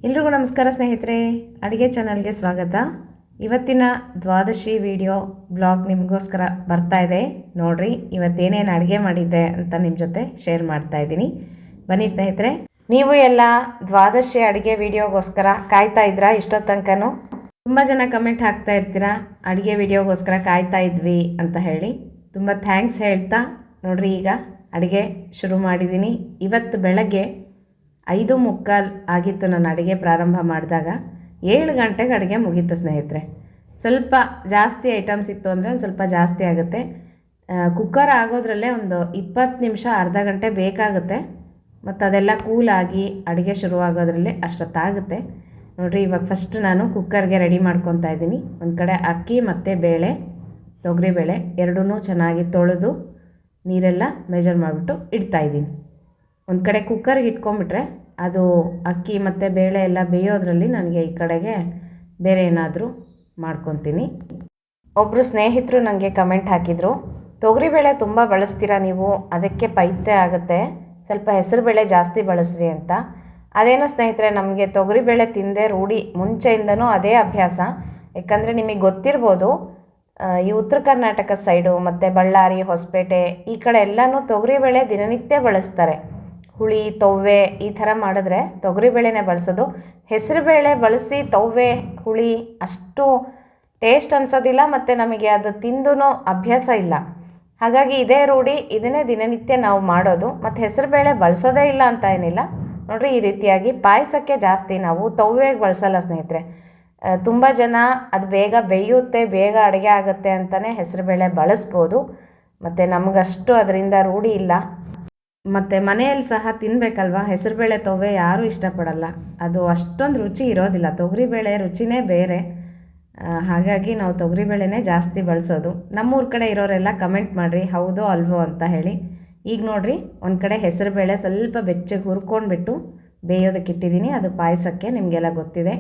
ಎಲ್ರಿಗೂ ನಮಸ್ಕಾರ ಸ್ನೇಹಿತರೆ, ಅಡುಗೆ ಚಾನಲ್ಗೆ ಸ್ವಾಗತ. ಇವತ್ತಿನ ದ್ವಾದಶಿ ವಿಡಿಯೋ ಬ್ಲಾಗ್ ನಿಮಗೋಸ್ಕರ ಬರ್ತಾ ಇದೆ. ನೋಡ್ರಿ ಇವತ್ತೇನೇನು ಅಡುಗೆ ಮಾಡಿದ್ದೆ ಅಂತ ನಿಮ್ಮ ಜೊತೆ ಶೇರ್ ಮಾಡ್ತಾ ಇದ್ದೀನಿ. ಬನ್ನಿ ಸ್ನೇಹಿತರೆ, ನೀವು ಎಲ್ಲ ದ್ವಾದಶಿ ಅಡುಗೆ ವಿಡಿಯೋಗೋಸ್ಕರ ಕಾಯ್ತಾ ಇದ್ರಾ? ಇಷ್ಟೊತ್ತು ತನಕನೂ ತುಂಬ ಜನ ಕಮೆಂಟ್ ಹಾಕ್ತಾ ಇರ್ತೀರಾ, ಅಡುಗೆ ವಿಡಿಯೋಗೋಸ್ಕರ ಕಾಯ್ತಾ ಇದ್ವಿ ಅಂತ ಹೇಳಿ. ತುಂಬ ಥ್ಯಾಂಕ್ಸ್ ಹೇಳ್ತಾ ನೋಡ್ರಿ, ಈಗ ಅಡುಗೆ ಶುರು ಮಾಡಿದ್ದೀನಿ. ಇವತ್ತು ಬೆಳಗ್ಗೆ 5:45 ಆಗಿತ್ತು ನಾನು ಅಡುಗೆ ಪ್ರಾರಂಭ ಮಾಡಿದಾಗ. 7 ಗಂಟೆಗೆ ಅಡುಗೆ ಮುಗೀತು ಸ್ನೇಹಿತರೆ. ಸ್ವಲ್ಪ ಜಾಸ್ತಿ ಐಟಮ್ಸ್ ಇತ್ತು ಅಂದರೆ ಒಂದು ಸ್ವಲ್ಪ ಜಾಸ್ತಿ ಆಗುತ್ತೆ. ಕುಕ್ಕರ್ ಆಗೋದ್ರಲ್ಲೇ ಒಂದು 20 ನಿಮಿಷ ಅರ್ಧ ಗಂಟೆ ಬೇಕಾಗುತ್ತೆ. ಮತ್ತು ಅದೆಲ್ಲ ಕೂಲಾಗಿ ಅಡುಗೆ ಶುರುವಾಗೋದ್ರಲ್ಲಿ ಅಷ್ಟೊತ್ತಾಗುತ್ತೆ. ನೋಡಿರಿ, ಇವಾಗ ಫಸ್ಟ್ ನಾನು ಕುಕ್ಕರ್ಗೆ ರೆಡಿ ಮಾಡ್ಕೊತಾ ಇದ್ದೀನಿ. ಒಂದು ಕಡೆ ಅಕ್ಕಿ ಮತ್ತು ಬೇಳೆ, ತೊಗರಿಬೇಳೆ ಎರಡೂ ಚೆನ್ನಾಗಿ ತೊಳೆದು ನೀರೆಲ್ಲ ಮೆಜರ್ ಮಾಡಿಬಿಟ್ಟು ಇಡ್ತಾಯಿದ್ದೀನಿ. ಒಂದು ಕಡೆ ಕುಕ್ಕರ್ಗೆ ಇಟ್ಕೊಂಡ್ಬಿಟ್ರೆ ಅದು ಅಕ್ಕಿ ಮತ್ತು ಬೇಳೆ ಎಲ್ಲ ಬೇಯೋದ್ರಲ್ಲಿ ನನಗೆ ಈ ಕಡೆಗೆ ಬೇರೆ ಏನಾದರೂ ಮಾಡ್ಕೊತೀನಿ. ಒಬ್ಬರು ಸ್ನೇಹಿತರು ನನಗೆ ಕಮೆಂಟ್ ಹಾಕಿದರು, ತೊಗರಿಬೇಳೆ ತುಂಬ ಬಳಸ್ತೀರಾ ನೀವು, ಅದಕ್ಕೆ ಪೈತ್ಯ ಆಗುತ್ತೆ, ಸ್ವಲ್ಪ ಹೆಸರುಬೇಳೆ ಜಾಸ್ತಿ ಬಳಸ್ರಿ ಅಂತ. ಅದೇನೋ ಸ್ನೇಹಿತರೆ, ನಮಗೆ ತೊಗರಿಬೇಳೆ ತಿಂದೇ ರೂಢಿ, ಮುಂಚೆಯಿಂದನೂ ಅದೇ ಅಭ್ಯಾಸ. ಯಾಕಂದರೆ ನಿಮಗೆ ಗೊತ್ತಿರ್ಬೋದು, ಈ ಉತ್ತರ ಕರ್ನಾಟಕ ಸೈಡು ಮತ್ತು ಬಳ್ಳಾರಿ, ಹೊಸಪೇಟೆ ಈ ಕಡೆ ಎಲ್ಲನೂ ತೊಗರಿಬೇಳೆ ದಿನನಿತ್ಯ ಬಳಸ್ತಾರೆ. ಹುಳಿ, ತವ್ವೆ ಈ ಥರ ಮಾಡಿದ್ರೆ ತೊಗರಿಬೇಳೆನೇ ಬಳಸೋದು. ಹೆಸರುಬೇಳೆ ಬಳಸಿ ತವ್ವೆ, ಹುಳಿ ಅಷ್ಟು ಟೇಸ್ಟ್ ಅನಿಸೋದಿಲ್ಲ, ಮತ್ತು ನಮಗೆ ಅದು ತಿಂದೂ ಅಭ್ಯಾಸ ಇಲ್ಲ. ಹಾಗಾಗಿ ಇದೇ ರೂಢಿ, ಇದನ್ನೇ ದಿನನಿತ್ಯ ನಾವು ಮಾಡೋದು. ಮತ್ತು ಹೆಸರುಬೇಳೆ ಬಳಸೋದೇ ಇಲ್ಲ ಅಂತ ಏನಿಲ್ಲ. ನೋಡಿರಿ, ಈ ರೀತಿಯಾಗಿ ಪಾಯಸಕ್ಕೆ ಜಾಸ್ತಿ ನಾವು ತವ್ವೆಗೆ ಬಳಸಲ್ಲ ಸ್ನೇಹಿತರೆ. ತುಂಬ ಜನ ಅದು ಬೇಗ ಬೇಯುತ್ತೆ, ಬೇಗ ಅಡುಗೆ ಆಗುತ್ತೆ ಅಂತಲೇ ಹೆಸರುಬೇಳೆ ಬಳಸ್ಬೋದು. ಮತ್ತು ನಮಗಷ್ಟು ಅದರಿಂದ ರೂಢಿ ಇಲ್ಲ. ಮತ್ತು ಮನೆಯಲ್ಲಿ ಸಹ ತಿನ್ನಬೇಕಲ್ವ, ಹೆಸರುಬೇಳೆ ತವ್ವೆ ಯಾರೂ ಇಷ್ಟಪಡಲ್ಲ, ಅದು ಅಷ್ಟೊಂದು ರುಚಿ ಇರೋದಿಲ್ಲ. ತೊಗರಿಬೇಳೆ ರುಚಿನೇ ಬೇರೆ. ಹಾಗಾಗಿ ನಾವು ತೊಗರಿಬೇಳೆನೇ ಜಾಸ್ತಿ ಬಳಸೋದು. ನಮ್ಮೂರ ಕಡೆ ಇರೋರೆಲ್ಲ ಕಮೆಂಟ್ ಮಾಡಿರಿ, ಹೌದೋ ಅಲ್ವೋ ಅಂತ ಹೇಳಿ. ಈಗ ನೋಡಿರಿ, ಒಂದು ಕಡೆ ಹೆಸರುಬೇಳೆ ಸ್ವಲ್ಪ ಬೆಚ್ಚಗೆ ಹುರ್ಕೊಂಡ್ಬಿಟ್ಟು ಬೇಯೋದಕ್ಕೆ ಇಟ್ಟಿದ್ದೀನಿ. ಅದು ಪಾಯಸಕ್ಕೆ, ನಿಮಗೆಲ್ಲ ಗೊತ್ತಿದೆ.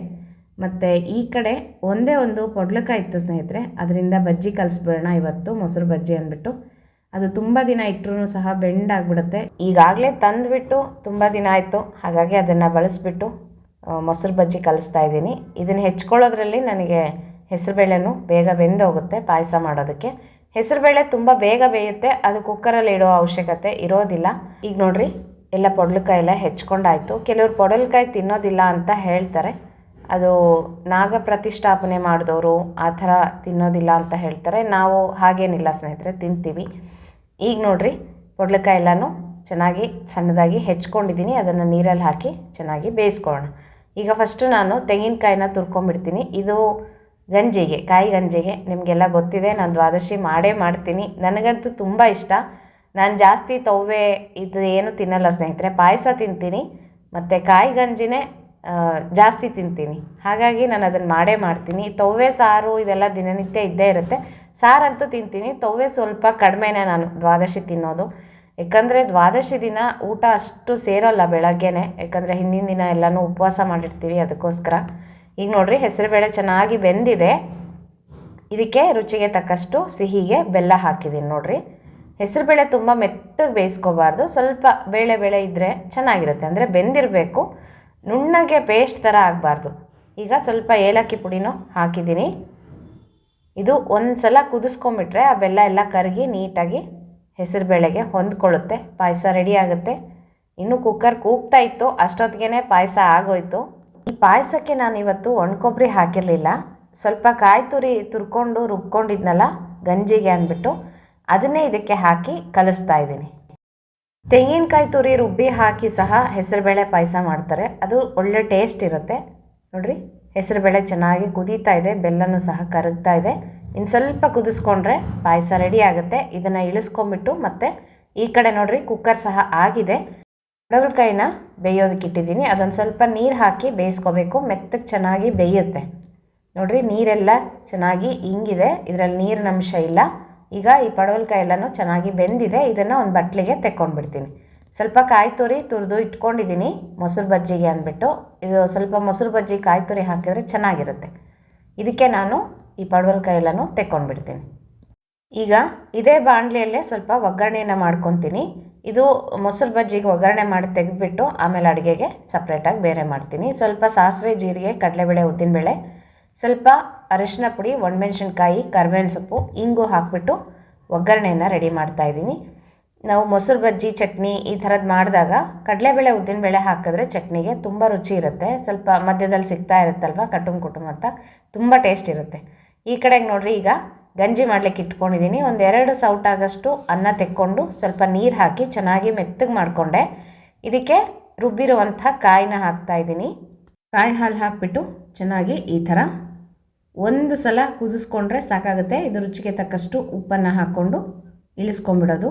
ಮತ್ತು ಈ ಕಡೆ ಒಂದೇ ಒಂದು ಪೊಡ್ಲಕಾಯಿ ಇತ್ತು ಸ್ನೇಹಿತರೆ, ಅದರಿಂದ ಬಜ್ಜಿ ಕಲಿಸ್ಬಿಡೋಣ ಇವತ್ತು, ಮೊಸರು ಬಜ್ಜಿ ಅಂದ್ಬಿಟ್ಟು. ಅದು ತುಂಬ ದಿನ ಇಟ್ಟರೂ ಸಹ ಬೆಂಡಾಗ್ಬಿಡುತ್ತೆ. ಈಗಾಗಲೇ ತಂದುಬಿಟ್ಟು ತುಂಬ ದಿನ ಆಯಿತು, ಹಾಗಾಗಿ ಅದನ್ನು ಬಳಸಿಬಿಟ್ಟು ಮೊಸರು ಬಜ್ಜಿ ಕಲಿಸ್ತಾ ಇದ್ದೀನಿ. ಇದನ್ನು ಹೆಚ್ಕೊಳ್ಳೋದ್ರಲ್ಲಿ ನನಗೆ ಹೆಸರುಬೇಳೆನೂ ಬೇಗ ಬೆಂದೋಗುತ್ತೆ ಪಾಯಸ ಮಾಡೋದಕ್ಕೆ. ಹೆಸರುಬೇಳೆ ತುಂಬ ಬೇಗ ಬೇಯುತ್ತೆ, ಅದು ಕುಕ್ಕರಲ್ಲಿ ಇಡೋ ಅವಶ್ಯಕತೆ ಇರೋದಿಲ್ಲ. ಈಗ ನೋಡಿರಿ, ಎಲ್ಲ ಪೊಡ್ಲಕಾಯಿ ಎಲ್ಲ ಹೆಚ್ಕೊಂಡಾಯಿತು. ಕೆಲವರು ಪೊಡಲಕಾಯಿ ತಿನ್ನೋದಿಲ್ಲ ಅಂತ ಹೇಳ್ತಾರೆ. ಅದು ನಾಗ ಪ್ರತಿಷ್ಠಾಪನೆ ಮಾಡಿದವರು ಆ ಥರ ತಿನ್ನೋದಿಲ್ಲ ಅಂತ ಹೇಳ್ತಾರೆ. ನಾವು ಹಾಗೇನಿಲ್ಲ ಸ್ನೇಹಿತರೆ, ತಿಂತೀವಿ. ಈಗ ನೋಡಿರಿ, ಪೊಡ್ಲಕಾಯಿ ಎಲ್ಲನೂ ಚೆನ್ನಾಗಿ ಸಣ್ಣದಾಗಿ ಹೆಚ್ಕೊಂಡಿದ್ದೀನಿ. ಅದನ್ನು ನೀರಲ್ಲಿ ಹಾಕಿ ಚೆನ್ನಾಗಿ ಬೇಯಿಸ್ಕೊಳ್ಳೋಣ. ಈಗ ಫಸ್ಟು ನಾನು ತೆಂಗಿನಕಾಯಿನ ತುರ್ಕೊಂಬಿಡ್ತೀನಿ. ಇದು ಗಂಜಿಗೆ, ಕಾಯಿ ಗಂಜಿಗೆ ನಿಮಗೆಲ್ಲ ಗೊತ್ತಿದೆ, ನಾನು ದ್ವಾದಶಿ ಮಾಡೇ ಮಾಡ್ತೀನಿ. ನನಗಂತೂ ತುಂಬ ಇಷ್ಟ. ನಾನು ಜಾಸ್ತಿ ತವ್ವೆ ಇದು ಏನು ತಿನ್ನಲ್ಲ ಸ್ನೇಹಿತರೆ, ಪಾಯಸ ತಿಂತೀನಿ ಮತ್ತು ಕಾಯಿ ಗಂಜಿನೇ ಜಾಸ್ತಿ ತಿಂತೀನಿ. ಹಾಗಾಗಿ ನಾನು ಅದನ್ನು ಮಾಡೇ ಮಾಡ್ತೀನಿ. ತವ್ವೆ ಸಾರು ಇದೆಲ್ಲ ದಿನನಿತ್ಯ ಇದ್ದೇ ಇರುತ್ತೆ. ಸಾರಂತೂ ತಿಂತೀನಿ, ತವ್ವೆ ಸ್ವಲ್ಪ ಕಡಿಮೆನೇ ನಾನು ದ್ವಾದಶಿ ತಿನ್ನೋದು. ಯಾಕಂದರೆ ದ್ವಾದಶಿ ದಿನ ಊಟ ಅಷ್ಟು ಸೇರೋಲ್ಲ ಬೆಳಗ್ಗೆನೇ, ಯಾಕಂದರೆ ಹಿಂದಿನ ದಿನ ಎಲ್ಲನೂ ಉಪವಾಸ ಮಾಡಿರ್ತೀವಿ, ಅದಕ್ಕೋಸ್ಕರ. ಈಗ ನೋಡಿರಿ, ಹೆಸರುಬೇಳೆ ಚೆನ್ನಾಗಿ ಬೆಂದಿದೆ. ಇದಕ್ಕೆ ರುಚಿಗೆ ತಕ್ಕಷ್ಟು ಸಿಹಿಗೆ ಬೆಲ್ಲ ಹಾಕಿದ್ದೀನಿ. ನೋಡಿರಿ, ಹೆಸರುಬೇಳೆ ತುಂಬ ಮೆತ್ತಗೆ ಬೇಯಿಸ್ಕೋಬಾರ್ದು, ಸ್ವಲ್ಪ ಬೇಳೆ ಬೇಳೆ ಇದ್ದರೆ ಚೆನ್ನಾಗಿರುತ್ತೆ. ಅಂದರೆ ಬೆಂದಿರಬೇಕು, ನುಣ್ಣಗೆ ಪೇಸ್ಟ್ ಥರ ಆಗಬಾರ್ದು. ಈಗ ಸ್ವಲ್ಪ ಏಲಕ್ಕಿ ಪುಡಿನೂ ಹಾಕಿದ್ದೀನಿ. ಇದು ಒಂದು ಸಲ ಕುದಿಸ್ಕೊಂಬಿಟ್ರೆ ಆ ಬೆಲ್ಲ ಎಲ್ಲ ಕರಗಿ ನೀಟಾಗಿ ಹೆಸರುಬೇಳೆಗೆ ಹೊಂದ್ಕೊಳ್ಳುತ್ತೆ, ಪಾಯಸ ರೆಡಿ ಆಗುತ್ತೆ. ಇನ್ನೂ ಕುಕ್ಕರ್ ಕೂಗ್ತಾ ಇತ್ತು, ಅಷ್ಟೊತ್ತಿಗೆ ಪಾಯಸ ಆಗೋಯ್ತು. ಈ ಪಾಯಸಕ್ಕೆ ನಾನು ಇವತ್ತು ಒಣಕೊಬ್ಬರಿ ಹಾಕಿರಲಿಲ್ಲ. ಸ್ವಲ್ಪ ಕಾಯಿ ತುರ್ಕೊಂಡು ರುಬ್ಕೊಂಡಿದ್ನಲ್ಲ ಗಂಜಿಗೆ ಅಂದ್ಬಿಟ್ಟು, ಅದನ್ನೇ ಇದಕ್ಕೆ ಹಾಕಿ ಕಲಿಸ್ತಾ ಇದ್ದೀನಿ. ತೆಂಗಿನಕಾಯಿ ತುರಿ ರುಬ್ಬಿ ಹಾಕಿ ಸಹ ಹೆಸರುಬೇಳೆ ಪಾಯಸ ಮಾಡ್ತಾರೆ, ಅದು ಒಳ್ಳೆ ಟೇಸ್ಟ್ ಇರುತ್ತೆ. ನೋಡಿರಿ, ಹೆಸರುಬೇಳೆ ಚೆನ್ನಾಗಿ ಕುದೀತಾ ಇದೆ, ಬೆಲ್ಲನೂ ಸಹ ಕರಗ್ತಾ ಇದೆ. ಇನ್ನು ಸ್ವಲ್ಪ ಕುದಿಸ್ಕೊಂಡ್ರೆ ಪಾಯಸ ರೆಡಿ ಆಗುತ್ತೆ. ಇದನ್ನು ಇಳಿಸ್ಕೊಂಬಿಟ್ಟು ಮತ್ತೆ ಈ ಕಡೆ ನೋಡಿರಿ, ಕುಕ್ಕರ್ ಸಹ ಆಗಿದೆ. ಪಡವಲಕಾಯಿನ ಬೇಯೋದಕ್ಕೆ ಇಟ್ಟಿದ್ದೀನಿ. ಅದೊಂದು ಸ್ವಲ್ಪ ನೀರು ಹಾಕಿ ಬೇಯಿಸ್ಕೋಬೇಕು, ಮೆತ್ತಗೆ ಚೆನ್ನಾಗಿ ಬೇಯುತ್ತೆ. ನೋಡಿರಿ, ನೀರೆಲ್ಲ ಚೆನ್ನಾಗಿ ಇಂಗಿದೆ, ಇದರಲ್ಲಿ ನೀರಿನ ಅಂಶ ಇಲ್ಲ. ಈಗ ಈ ಪಡವಲಕಾಯಿ ಎಲ್ಲನೂ ಚೆನ್ನಾಗಿ ಬೆಂದಿದೆ. ಇದನ್ನು ಒಂದು ಬಟ್ಲಿಗೆ ತೆಕ್ಕೊಂಡ್ಬಿಡ್ತೀನಿ. ಸ್ವಲ್ಪ ಕಾಯಿ ತುರಿ ತುರಿದು ಇಟ್ಕೊಂಡಿದ್ದೀನಿ ಮೊಸರು ಬಜ್ಜಿಗೆ ಅಂದ್ಬಿಟ್ಟು. ಇದು ಸ್ವಲ್ಪ ಮೊಸರು ಬಜ್ಜಿ ಕಾಯಿ ತುರಿ ಹಾಕಿದರೆ ಚೆನ್ನಾಗಿರುತ್ತೆ. ಇದಕ್ಕೆ ನಾನು ಈ ಪಡವಲಕಾಯಿ ಎಲ್ಲನೂ ತೆಕ್ಕೊಂಡ್ಬಿಡ್ತೀನಿ. ಈಗ ಇದೇ ಬಾಣಲೆಯಲ್ಲೇ ಸ್ವಲ್ಪ ಒಗ್ಗರಣೆಯನ್ನು ಮಾಡ್ಕೊತೀನಿ. ಇದು ಮೊಸರು ಬಜ್ಜಿಗೆ ಒಗ್ಗರಣೆ ಮಾಡಿ ತೆಗೆದುಬಿಟ್ಟು ಆಮೇಲೆ ಅಡುಗೆಗೆ ಸಪ್ರೇಟಾಗಿ ಬೇರೆ ಮಾಡ್ತೀನಿ. ಸ್ವಲ್ಪ ಸಾಸಿವೆ, ಜೀರಿಗೆ, ಕಡಲೆಬೇಳೆ, ಉದ್ದಿನಬೇಳೆ, ಸ್ವಲ್ಪ ಅರಿಶಿನ ಪುಡಿ, ಒಣಮೆಣಸಿನ್ಕಾಯಿ, ಕರಿಬೇವಿನ ಸೊಪ್ಪು, ಇಂಗು ಹಾಕಿಬಿಟ್ಟು ಒಗ್ಗರಣೆಯನ್ನು ರೆಡಿ ಮಾಡ್ತಾಯಿದ್ದೀನಿ. ನಾವು ಮೊಸರು ಬಜ್ಜಿ ಚಟ್ನಿ ಈ ಥರದ್ದು ಮಾಡಿದಾಗ ಕಡಲೆಬೇಳೆ, ಉದ್ದಿನಬೇಳೆ ಹಾಕಿದ್ರೆ ಚಟ್ನಿಗೆ ತುಂಬ ರುಚಿ ಇರುತ್ತೆ. ಸ್ವಲ್ಪ ಮಧ್ಯದಲ್ಲಿ ಸಿಗ್ತಾ ಇರುತ್ತಲ್ವ ಕುಟುಂಬ ಅಂತ, ತುಂಬ ಟೇಸ್ಟ್ ಇರುತ್ತೆ. ಈ ಕಡೆಗೆ ನೋಡಿರಿ, ಈಗ ಗಂಜಿ ಮಾಡಲಿಕ್ಕೆ ಇಟ್ಕೊಂಡಿದ್ದೀನಿ. ಒಂದು 2 ಸೌಟಾಗಷ್ಟು ಅನ್ನ ತೆಕ್ಕೊಂಡು ಸ್ವಲ್ಪ ನೀರು ಹಾಕಿ ಚೆನ್ನಾಗಿ ಮೆತ್ತಗೆ ಮಾಡಿಕೊಂಡೆ. ಇದಕ್ಕೆ ರುಬ್ಬಿರುವಂಥ ಕಾಯಿನ ಹಾಕ್ತಾಯಿದ್ದೀನಿ. ಕಾಯಿ ಹಾಲು ಹಾಕಿಬಿಟ್ಟು ಚೆನ್ನಾಗಿ ಈ ಥರ ಒಂದು ಸಲ ಕುದಿಸ್ಕೊಂಡ್ರೆ ಸಾಕಾಗುತ್ತೆ. ಇದು ರುಚಿಗೆ ತಕ್ಕಷ್ಟು ಉಪ್ಪನ್ನು ಹಾಕ್ಕೊಂಡು ಇಳಿಸ್ಕೊಂಡ್ಬಿಡೋದು.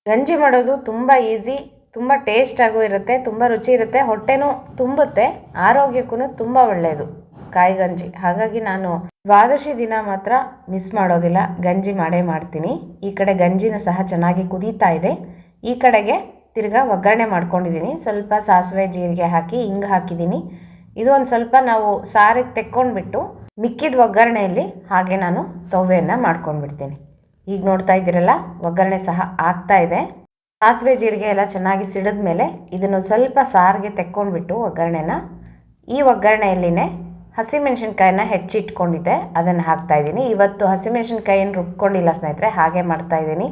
ಗಂಜಿ ಮಾಡೋದು ತುಂಬ ಈಸಿ, ತುಂಬ ಟೇಸ್ಟಾಗೂ ಇರುತ್ತೆ, ತುಂಬ ರುಚಿ ಇರುತ್ತೆ, ಹೊಟ್ಟೆನೂ ತುಂಬುತ್ತೆ, ಆರೋಗ್ಯಕ್ಕೂ ತುಂಬ ಒಳ್ಳೆಯದು ಕಾಯಿ ಗಂಜಿ. ಹಾಗಾಗಿ ನಾನು ದ್ವಾದಶಿ ದಿನ ಮಾತ್ರ ಮಿಸ್ ಮಾಡೋದಿಲ್ಲ, ಗಂಜಿ ಮಾಡೇ ಮಾಡ್ತೀನಿ. ಈ ಕಡೆ ಗಂಜಿನೂ ಸಹ ಚೆನ್ನಾಗಿ ಕುದೀತಾ ಇದೆ. ಈ ಕಡೆಗೆ ತಿರ್ಗಾ ಒಗ್ಗರಣೆ ಮಾಡ್ಕೊಂಡಿದ್ದೀನಿ. ಸ್ವಲ್ಪ ಸಾಸಿವೆ, ಜೀರಿಗೆ ಹಾಕಿ ಹಿಂಗೆ ಹಾಕಿದ್ದೀನಿ. ಇದು ಒಂದು ಸ್ವಲ್ಪ ನಾವು ಸಾರಿಗೆ ತೆಕ್ಕೊಂಡ್ಬಿಟ್ಟು ಮಿಕ್ಕಿದ ಒಗ್ಗರಣೆಯಲ್ಲಿ ಹಾಗೆ ನಾನು ತವ್ವೆಯನ್ನು ಮಾಡ್ಕೊಂಡ್ಬಿಡ್ತೀನಿ. ಈಗ ನೋಡ್ತಾ ಇದ್ದೀರಲ್ಲ, ಒಗ್ಗರಣೆ ಸಹ ಆಗ್ತಾ ಇದೆ. ಸಾಸಿವೆ, ಜೀರಿಗೆ ಎಲ್ಲ ಚೆನ್ನಾಗಿ ಸಿಡಿದ ಮೇಲೆ ಇದನ್ನು ಸ್ವಲ್ಪ ಸಾರಿಗೆ ತೆಕ್ಕೊಂಡ್ಬಿಟ್ಟು ಒಗ್ಗರಣೆನ ಈ ಒಗ್ಗರಣೆಯಲ್ಲಿನೇ ಹಸಿಮೆಣ್ಸಿನ್ಕಾಯಿನ ಹೆಚ್ಚಿಟ್ಕೊಂಡಿದ್ದೆ ಅದನ್ನು ಹಾಕ್ತಾಯಿದ್ದೀನಿ. ಇವತ್ತು ಹಸಿಮೆಣ್ಸಿನ್ಕಾಯಿನ ರುಬ್ಕೊಂಡಿಲ್ಲ ಸ್ನೇಹಿತರೆ, ಹಾಗೆ ಮಾಡ್ತಾಯಿದ್ದೀನಿ.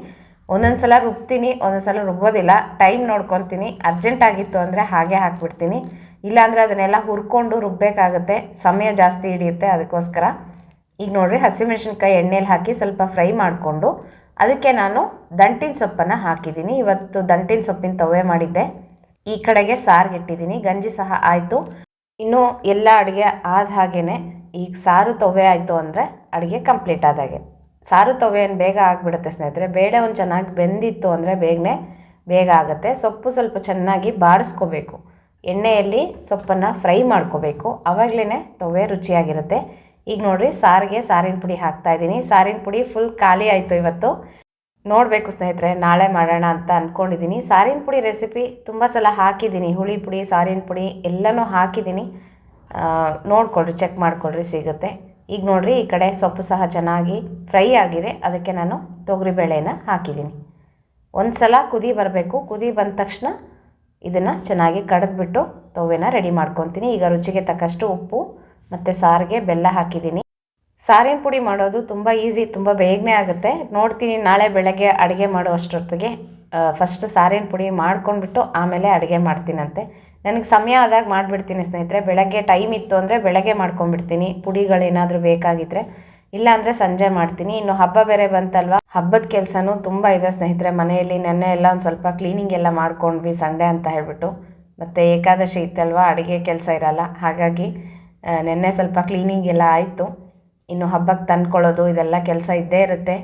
ಒಂದೊಂದು ಸಲ ರುಬ್ತೀನಿ, ಒಂದೊಂದು ಸಲ ರುಬ್ಬೋದಿಲ್ಲ, ಟೈಮ್ ನೋಡ್ಕೊತೀನಿ. ಅರ್ಜೆಂಟ್ ಆಗಿತ್ತು ಅಂದರೆ ಹಾಗೆ ಹಾಕ್ಬಿಡ್ತೀನಿ, ಇಲ್ಲಾಂದರೆ ಅದನ್ನೆಲ್ಲ ಹುರ್ಕೊಂಡು ರುಬ್ಬಬೇಕಾಗುತ್ತೆ, ಸಮಯ ಜಾಸ್ತಿ ಹಿಡಿಯುತ್ತೆ. ಅದಕ್ಕೋಸ್ಕರ ಈಗ ನೋಡಿರಿ, ಹಸಿಮೆಣ್ಸಿನ್ಕಾಯಿ ಎಣ್ಣೆಲಿ ಹಾಕಿ ಸ್ವಲ್ಪ ಫ್ರೈ ಮಾಡಿಕೊಂಡು ಅದಕ್ಕೆ ನಾನು ದಂಟಿನ ಸೊಪ್ಪನ್ನು ಹಾಕಿದ್ದೀನಿ. ಇವತ್ತು ದಂಟಿನ ಸೊಪ್ಪಿನ ತವ್ವೆ ಮಾಡಿದ್ದೆ. ಈ ಕಡೆಗೆ ಸಾರಿಗೆ ಇಟ್ಟಿದ್ದೀನಿ. ಗಂಜಿ ಸಹ ಆಯಿತು. ಇನ್ನೂ ಎಲ್ಲ ಅಡುಗೆ ಆದ ಹಾಗೇ ಈಗ ಸಾರು ತವ್ವೆ ಆಯಿತು ಅಂದರೆ ಅಡುಗೆ ಕಂಪ್ಲೀಟ್ ಆದಾಗೆ. ಸಾರು ತವ್ವೆ ಏನು ಬೇಗ ಆಗಿಬಿಡುತ್ತೆ ಸ್ನೇಹಿತರೆ. ಬೇಳೆ ಒಂದು ಚೆನ್ನಾಗಿ ಬೆಂದಿತ್ತು ಅಂದರೆ ಬೇಗ ಆಗುತ್ತೆ. ಸೊಪ್ಪು ಸ್ವಲ್ಪ ಚೆನ್ನಾಗಿ ಬಾಡಿಸ್ಕೋಬೇಕು, ಎಣ್ಣೆಯಲ್ಲಿ ಸೊಪ್ಪನ್ನು ಫ್ರೈ ಮಾಡ್ಕೋಬೇಕು, ಆವಾಗಲೇ ತವ್ವೆ ರುಚಿಯಾಗಿರುತ್ತೆ. ಈಗ ನೋಡಿರಿ, ಸಾರಿಗೆ ಸಾರಿನ ಪುಡಿ ಹಾಕ್ತಾಯಿದ್ದೀನಿ. ಸಾರಿನ ಪುಡಿ ಫುಲ್ ಖಾಲಿ ಆಯಿತು ಇವತ್ತು. ನೋಡಬೇಕು ಸ್ನೇಹಿತರೆ, ನಾಳೆ ಮಾಡೋಣ ಅಂತ ಅಂದ್ಕೊಂಡಿದ್ದೀನಿ. ಸಾರಿನ ಪುಡಿ ರೆಸಿಪಿ ತುಂಬ ಸಲ ಹಾಕಿದ್ದೀನಿ, ಹುಳಿ ಪುಡಿ, ಸಾರಿನ ಪುಡಿ ಎಲ್ಲನೂ ಹಾಕಿದ್ದೀನಿ. ನೋಡಿಕೊಳ್ರಿ, ಚೆಕ್ ಮಾಡಿಕೊಳ್ರಿ, ಸಿಗುತ್ತೆ. ಈಗ ನೋಡಿರಿ, ಈ ಕಡೆ ಸೊಪ್ಪು ಸಹ ಚೆನ್ನಾಗಿ ಫ್ರೈ ಆಗಿದೆ. ಅದಕ್ಕೆ ನಾನು ತೊಗರಿಬೇಳೆನ ಹಾಕಿದ್ದೀನಿ. ಒಂದು ಸಲ ಕುದಿ ಬರಬೇಕು. ಕುದಿ ಬಂದ ತಕ್ಷಣ ಇದನ್ನು ಚೆನ್ನಾಗಿ ಕಡಿದ್ಬಿಟ್ಟು ತವ್ವೆನ ರೆಡಿ ಮಾಡ್ಕೊತೀನಿ. ಈಗ ರುಚಿಗೆ ತಕ್ಕಷ್ಟು ಉಪ್ಪು ಮತ್ತು ಸಾರಿಗೆ ಬೆಲ್ಲ ಹಾಕಿದ್ದೀನಿ. ಸಾರಿನ ಪುಡಿ ಮಾಡೋದು ತುಂಬ ಈಸಿ, ತುಂಬ ಬೇಗನೆ ಆಗುತ್ತೆ. ನೋಡ್ತೀನಿ, ನಾಳೆ ಬೆಳಗ್ಗೆ ಅಡುಗೆ ಮಾಡೋ ಅಷ್ಟೊತ್ತಿಗೆ ಫಸ್ಟ್ ಸಾರಿನ ಪುಡಿ ಮಾಡ್ಕೊಂಡ್ಬಿಟ್ಟು ಆಮೇಲೆ ಅಡುಗೆ ಮಾಡ್ತೀನಂತೆ. ನನಗೆ ಸಮಯ ಆದಾಗ ಮಾಡಿಬಿಡ್ತೀನಿ ಸ್ನೇಹಿತರೆ. ಬೆಳಗ್ಗೆ ಟೈಮ್ ಇತ್ತು ಅಂದರೆ ಬೆಳಗ್ಗೆ ಮಾಡ್ಕೊಂಡ್ಬಿಡ್ತೀನಿ, ಪುಡಿಗಳೇನಾದರೂ ಬೇಕಾಗಿದ್ದರೆ. ಇಲ್ಲಾಂದರೆ ಸಂಜೆ ಮಾಡ್ತೀನಿ. ಇನ್ನು ಹಬ್ಬ ಬೇರೆ ಬಂತಲ್ವ, ಹಬ್ಬದ ಕೆಲಸನೂ ತುಂಬ ಇದೆ ಸ್ನೇಹಿತರೆ. ಮನೆಯಲ್ಲಿ ನೆನ್ನೆ ಎಲ್ಲ ಒಂದು ಸ್ವಲ್ಪ ಕ್ಲೀನಿಂಗ್ ಎಲ್ಲ ಮಾಡ್ಕೊಂಡ್ವಿ, ಸಂಡೇ ಅಂತ ಹೇಳ್ಬಿಟ್ಟು. ಮತ್ತು ಏಕಾದಶಿ ಇತ್ತಲ್ವ, ಅಡುಗೆ ಕೆಲಸ ಇರಲ್ಲ. ಹಾಗಾಗಿ ನೆನ್ನೆ ಸ್ವಲ್ಪ ಕ್ಲೀನಿಂಗ್ ಎಲ್ಲ ಆಯಿತು. ಇನ್ನು ಹಬ್ಬಕ್ಕೆ ತಂದ್ಕೊಳ್ಳೋದು ಇದೆಲ್ಲ ಕೆಲಸ ಇದ್ದೇ ಇರುತ್ತೆ.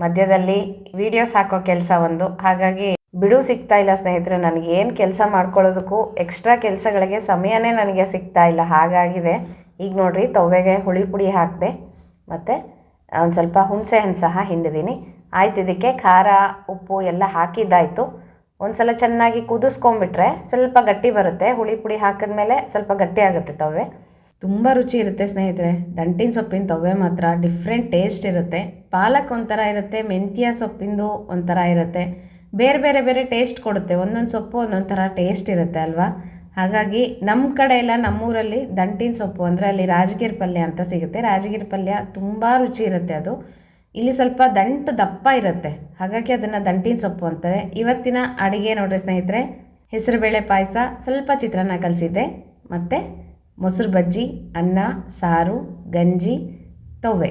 ಮಧ್ಯದಲ್ಲಿ ವೀಡಿಯೋಸ್ ಹಾಕೋ ಕೆಲಸ ಒಂದು, ಹಾಗಾಗಿ ಬಿಡು ಸಿಗ್ತಾ ಇಲ್ಲ ಸ್ನೇಹಿತರೆ. ನನಗೆ ಏನು ಕೆಲಸ ಮಾಡ್ಕೊಳ್ಳೋದಕ್ಕೂ ಎಕ್ಸ್ಟ್ರಾ ಕೆಲಸಗಳಿಗೆ ಸಮಯನೇ ನನಗೆ ಸಿಗ್ತಾ ಇಲ್ಲ, ಹಾಗಾಗಿದೆ. ಈಗ ನೋಡಿರಿ, ತವ್ವೆಗೆ ಹುಳಿ ಪುಡಿ ಹಾಕಿದೆ ಮತ್ತು ಒಂದು ಸ್ವಲ್ಪ ಹುಣಸೆ ಹಣ್ಣು ಸಹ ಹಿಂಡಿದ್ದೀನಿ. ಆಯ್ತು, ಇದಕ್ಕೆ ಖಾರ, ಉಪ್ಪು ಎಲ್ಲ ಹಾಕಿದ್ದಾಯಿತು. ಒಂದು ಸಲ ಚೆನ್ನಾಗಿ ಕುದಿಸ್ಕೊಂಬಿಟ್ರೆ ಸ್ವಲ್ಪ ಗಟ್ಟಿ ಬರುತ್ತೆ. ಹುಳಿ ಪುಡಿ ಹಾಕಿದ್ಮೇಲೆ ಸ್ವಲ್ಪ ಗಟ್ಟಿ ಆಗುತ್ತೆ ತವ್ವೆ. ತುಂಬ ರುಚಿ ಇರುತ್ತೆ ಸ್ನೇಹಿತರೆ. ದಂಟಿನ ಸೊಪ್ಪಿನ ತವ್ವೆ ಮಾತ್ರ ಡಿಫ್ರೆಂಟ್ ಟೇಸ್ಟ್ ಇರುತ್ತೆ. ಪಾಲಕ್ ಒಂಥರ ಇರುತ್ತೆ, ಮೆಂತ್ಯ ಸೊಪ್ಪಿಂದು ಒಂಥರ ಇರುತ್ತೆ. ಬೇರೆ ಟೇಸ್ಟ್ ಕೊಡುತ್ತೆ. ಒಂದೊಂದು ಸೊಪ್ಪು ಒಂದೊಂದು ಥರ ಟೇಸ್ಟ್ ಇರುತ್ತೆ ಅಲ್ವಾ. ಹಾಗಾಗಿ ನಮ್ಮ ಕಡೆ ಎಲ್ಲ, ನಮ್ಮೂರಲ್ಲಿ ದಂಟಿನ ಸೊಪ್ಪು ಅಂದರೆ ಅಲ್ಲಿ ರಾಜಗಿರಿ ಪಲ್ಯ ಅಂತ ಸಿಗುತ್ತೆ. ರಾಜಗಿರಿ ಪಲ್ಯ ತುಂಬ ರುಚಿ ಇರುತ್ತೆ ಅದು. ಇಲ್ಲಿ ಸ್ವಲ್ಪ ದಂಟು ದಪ್ಪ ಇರುತ್ತೆ, ಹಾಗಾಗಿ ಅದನ್ನು ದಂಟಿನ ಸೊಪ್ಪು ಅಂತಾರೆ. ಇವತ್ತಿನ ಅಡುಗೆ ನೋಡ್ರಿ ಸ್ನೇಹಿತರೆ, ಹೆಸರುಬೇಳೆ ಪಾಯಸ, ಸ್ವಲ್ಪ ಚಿತ್ರಾನ್ನ ಕಲಿಸಿದ್ದೆ, ಮತ್ತು ಮೊಸರು ಬಜ್ಜಿ, ಅನ್ನ, ಸಾರು, ಗಂಜಿ, ತವ್ವೆ.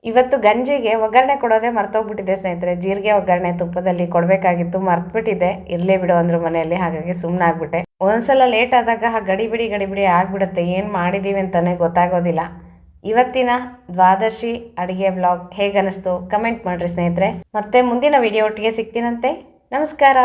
ಇವತ್ತು ಗಂಜಿಗೆ ಒಗ್ಗರಣೆ ಕೊಡೋದೇ ಮರ್ತೋಗ್ಬಿಟ್ಟಿದೆ ಸ್ನೇಹಿತರೆ. ಜೀರಿಗೆ ಒಗ್ಗರಣೆ ತುಪ್ಪದಲ್ಲಿ ಕೊಡಬೇಕಾಗಿತ್ತು, ಮರ್ತುಬಿಟ್ಟಿದ್ದೆ. ಇರಲೇ ಬಿಡು ಅಂದರು ಮನೆಯಲ್ಲಿ, ಹಾಗಾಗಿ ಸುಮ್ಮನೆ ಆಗ್ಬಿಟ್ಟೆ. ಒಂದ್ಸಲ ಲೇಟ್ ಆದಾಗ ಗಡಿಬಿಡಿ ಆಗಿಬಿಡುತ್ತೆ. ಏನು ಮಾಡಿದ್ದೀವಿ ಅಂತಲೇ ಗೊತ್ತಾಗೋದಿಲ್ಲ. ಇವತ್ತಿನ ದ್ವಾದಶಿ ಅಡುಗೆ ವ್ಲಾಗ್ ಹೇಗನ್ನಿಸ್ತು ಕಮೆಂಟ್ ಮಾಡಿರಿ ಸ್ನೇಹಿತರೆ. ಮತ್ತೆ ಮುಂದಿನ ವಿಡಿಯೋ ಒಟ್ಟಿಗೆ ಸಿಗ್ತೀನಂತೆ. ನಮಸ್ಕಾರ.